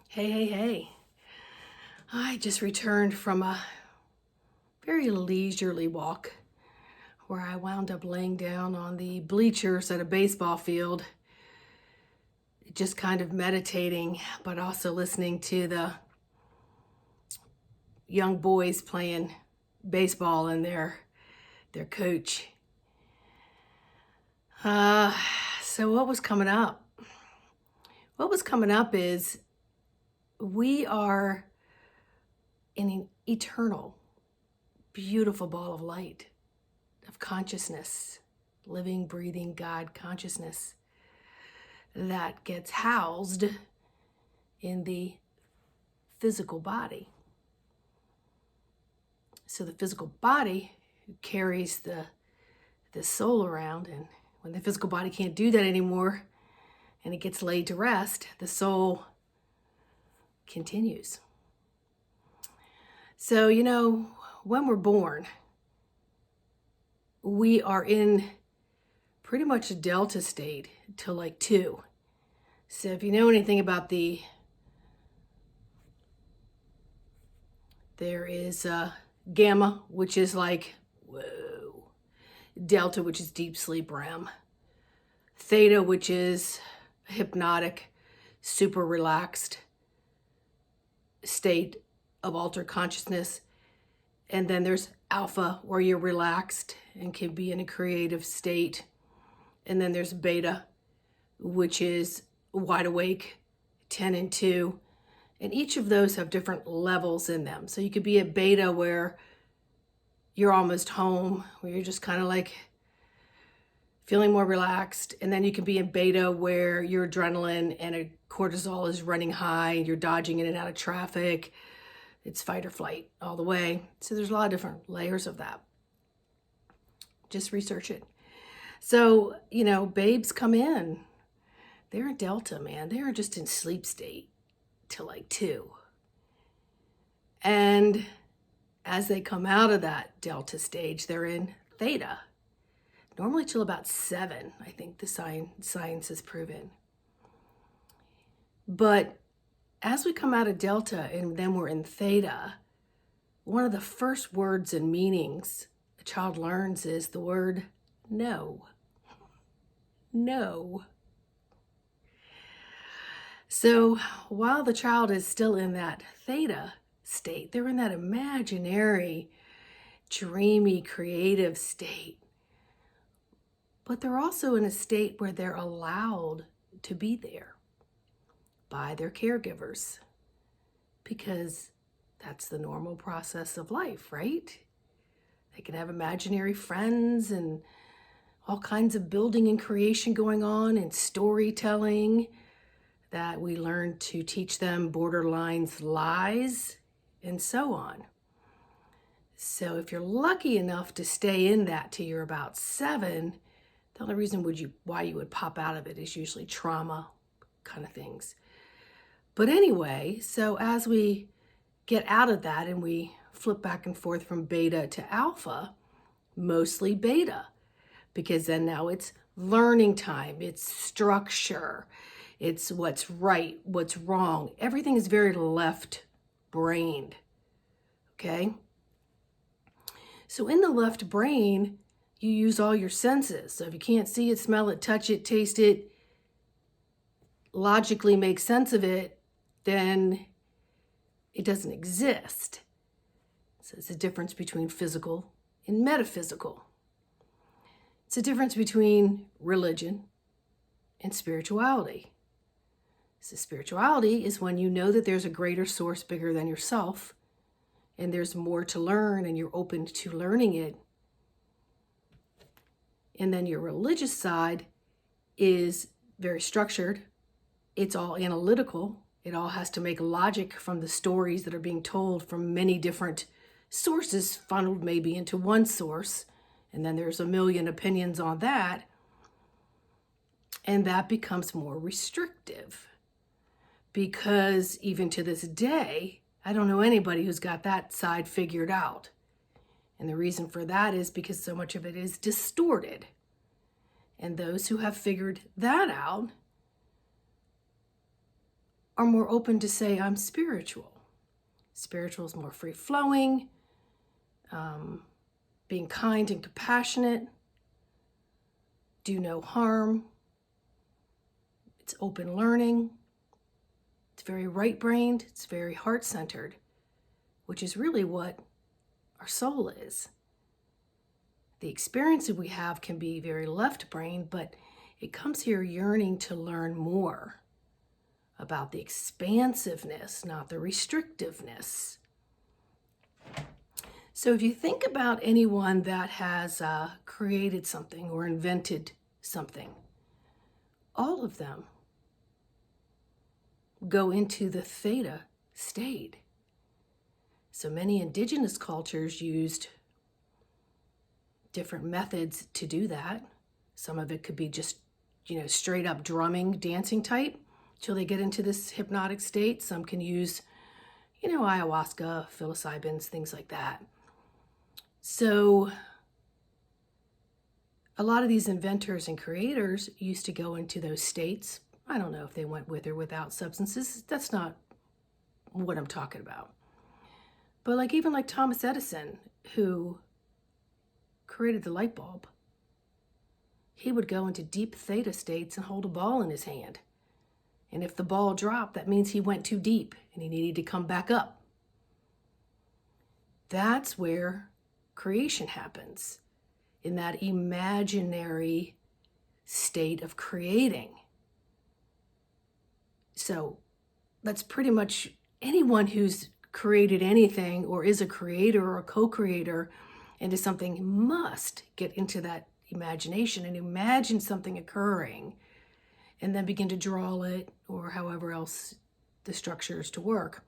Hey, hey, hey. I just returned from a very leisurely walk where I wound up laying down on the bleachers at a baseball field, just kind of meditating, but also listening to the young boys playing baseball and their coach. Uh, so what was coming up? What was coming up is we are in an eternal, beautiful ball of light, of consciousness, living, breathing God consciousness that gets housed in the physical body. So the physical body carries the soul around, and when the physical body can't do that anymore and it gets laid to rest, the soul continues. So, when we're born, we are in pretty much a delta state till like 2. So if you know anything about there is gamma, which is like, whoa, delta, which is deep sleep REM, theta, which is hypnotic, super relaxed state of altered consciousness. And then there's alpha, where you're relaxed and can be in a creative state. And then there's beta, which is wide awake, 10 and 2. And each of those have different levels in them. So you could be a beta where you're almost home, where you're just kind of like feeling more relaxed. And then you can be in beta where your adrenaline and a cortisol is running high, and you're dodging in and out of traffic. It's fight or flight all the way. So there's a lot of different layers of that. Just research it. So, babes come in. They're in delta, man. They're just in sleep state till like 2. And as they come out of that delta stage, they're in theta. Normally till about 7, I think the science has proven. But as we come out of delta and then we're in theta, one of the first words and meanings a child learns is the word no. No. So while the child is still in that theta state, they're in that imaginary, dreamy, creative state. But they're also in a state where they're allowed to be there by their caregivers, because that's the normal process of life, right? They can have imaginary friends and all kinds of building and creation going on, and storytelling that we learn to teach them borderlines, lies, and so on. So if you're lucky enough to stay in that till you're about 7, the only reason why you would pop out of it is usually trauma kind of things. But anyway, so as we get out of that and we flip back and forth from beta to alpha, mostly beta, because then now it's learning time, it's structure, it's what's right, what's wrong. Everything is very left-brained, okay? So in the left brain, you use all your senses. So if you can't see it, smell it, touch it, taste it, logically make sense of it, then it doesn't exist. So it's a difference between physical and metaphysical. It's a difference between religion and spirituality. So spirituality is when you know that there's a greater source bigger than yourself, and there's more to learn, and you're open to learning it. And then your religious side is very structured. It's all analytical. It all has to make logic from the stories that are being told from many different sources, funneled maybe into one source. And then there's a million opinions on that. And that becomes more restrictive, because even to this day, I don't know anybody who's got that side figured out. And the reason for that is because so much of it is distorted. And those who have figured that out are more open to say, I'm spiritual. Spiritual is more free-flowing, being kind and compassionate, do no harm. It's open learning. It's very right-brained. It's very heart-centered, which is really what our soul is. The experience that we have can be very left-brained, but it comes here yearning to learn more about the expansiveness, not the restrictiveness. So if you think about anyone that has created something or invented something, all of them go into the theta state. So many indigenous cultures used different methods to do that. Some of it could be just, straight up drumming, dancing type, till they get into this hypnotic state. Some can use, ayahuasca, psilocybins, things like that. So a lot of these inventors and creators used to go into those states. I don't know if they went with or without substances. That's not what I'm talking about. But even like Thomas Edison, who created the light bulb, he would go into deep theta states and hold a ball in his hand. And if the ball dropped, that means he went too deep and he needed to come back up. That's where creation happens, in that imaginary state of creating. So that's pretty much anyone who's created anything or is a creator or a co-creator into something must get into that imagination and imagine something occurring and then begin to draw it or however else the structure is to work.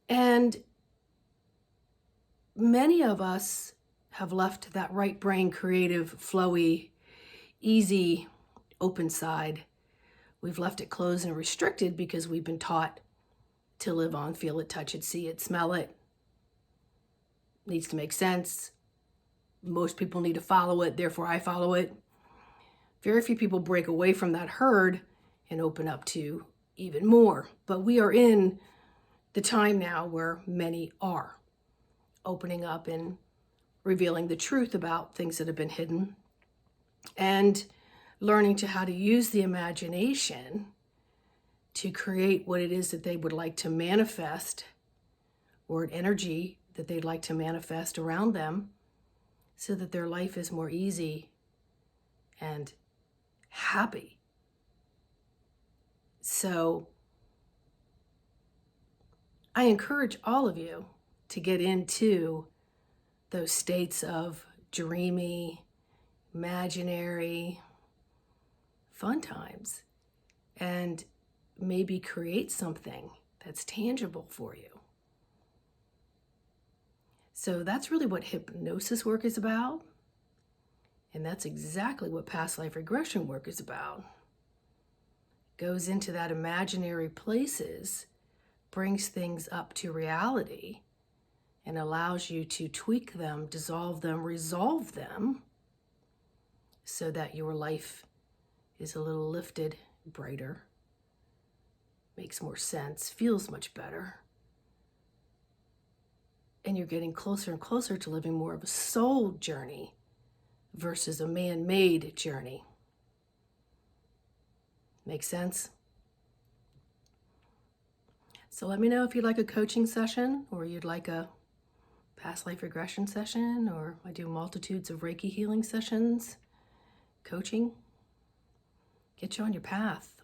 And many of us have left that right brain, creative, flowy, easy, open side. We've left it closed and restricted because we've been taught to live on, feel it, touch it, see it, smell it. Needs to make sense. Most people need to follow it, therefore I follow it. Very few people break away from that herd and open up to even more. But we are in the time now where many are opening up and revealing the truth about things that have been hidden and learning how to use the imagination to create what it is that they would like to manifest, or an energy that they'd like to manifest around them, so that their life is more easy and happy. So I encourage all of you to get into those states of dreamy, imaginary, fun times, and maybe create something that's tangible for you. So that's really what hypnosis work is about. And that's exactly what past life regression work is about. Goes into that imaginary places, brings things up to reality, and allows you to tweak them, dissolve them, resolve them, so that your life is a little lifted, brighter, makes more sense, feels much better. And you're getting closer and closer to living more of a soul journey versus a man-made journey. Make sense? So let me know if you'd like a coaching session, or you'd like a past life regression session, or I do multitudes of Reiki healing sessions, coaching. Get you on your path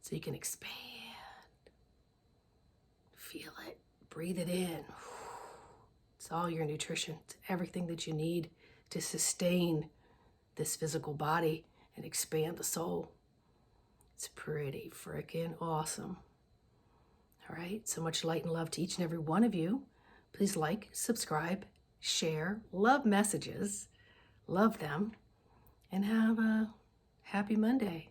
so you can expand. Feel it. Breathe it in. It's all your nutrition. It's everything that you need to sustain this physical body and expand the soul. It's pretty freaking awesome. All right, so much light and love to each and every one of you. Please like, subscribe, share, love messages, love them, and have a happy Monday.